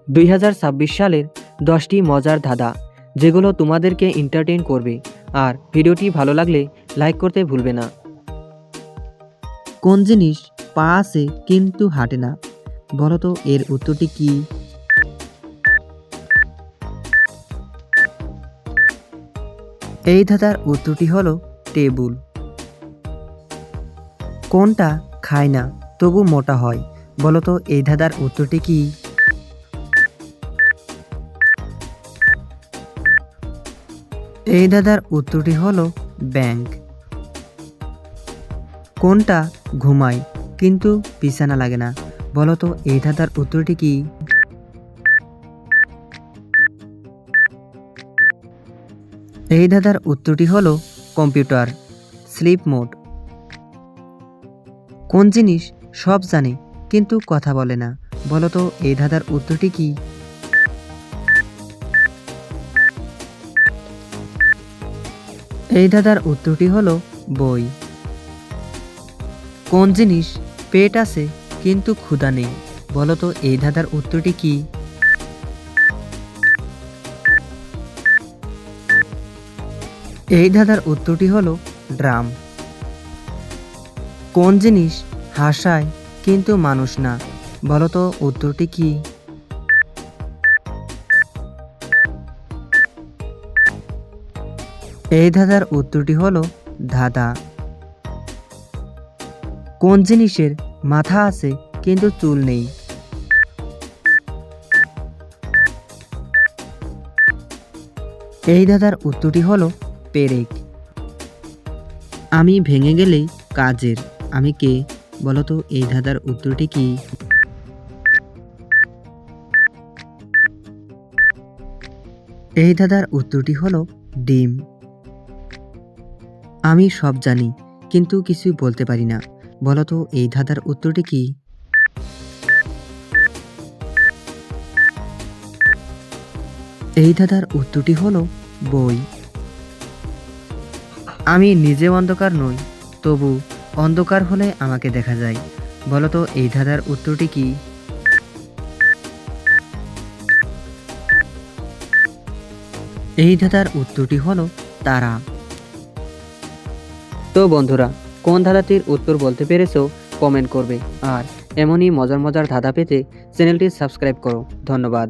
2026 সালের 10টি মজার ধাঁধা, যেগুলো তোমাদেরকে এন্টারটেইন করবে। আর ভিডিওটি ভালো লাগলে লাইক করতে ভুলবে না। কোন জিনিস পা আছে কিন্তু হাঁটে না? বলো তো এর উত্তরটি কি? এই ধাঁধার উত্তরটি হলো টেবিল। কোনটা খায় না তবু মোটা হয়? বলো তো এই ধাঁধার উত্তরটি কি? এই ধাঁধার উত্তরটি হলো ব্যাংক। কোনটা ঘুমায় কিন্তু বিছানা লাগে না? বলো তো এই ধাঁধার উত্তরটি কি? এই ধাঁধার উত্তরটি হলো কম্পিউটার, স্লিপ মোড। কোন জিনিস সব জানে কিন্তু কথা বলে না? বলো তো এই ধাঁধার উত্তরটি কি? এই ধাঁধার উত্তরটি হলো বই। কোন জিনিস পেট আছে কিন্তু ক্ষুধা নেই? বলো তো এই ধাঁধার উত্তরটি কি? এই ধাঁধার উত্তরটি হলো ড্রাম। কোন জিনিস হাসায় কিন্তু মানুষ না? বলো তো উত্তরটি কি? এই ধাঁধার উত্তরটি হলো ধাঁধা। কোন জিনিসের মাথা আছে কিন্তু চুল নেই? এই ধাঁধার উত্তরটি হলো পেরেক। আমি ভেঙে গেলেই কাজের, আমি কে? বলো তো এই ধাঁধার উত্তরটি কি? এই ধাঁধার উত্তরটি হলো ডিম। আমি সব জানি কিন্তু কিছুই বলতে পারি না। বলো তো এই ধাঁধার উত্তরটি কি? এই ধাঁধার উত্তরটি হলো বই। আমি নিজে অন্ধকার নই, তবু অন্ধকার হলে আমাকে দেখা যায়। বলো তো এই ধাঁধার উত্তরটি কি? এই ধাঁধার উত্তরটি হলো তারা। তো বন্ধুরা, কোন ধাঁধাটির উত্তর বলতে পেরেছো কমেন্ট করবে। আর এমনই মজার মজার ধাঁধা পেতে চ্যানেলটি সাবস্ক্রাইব করো। ধন্যবাদ।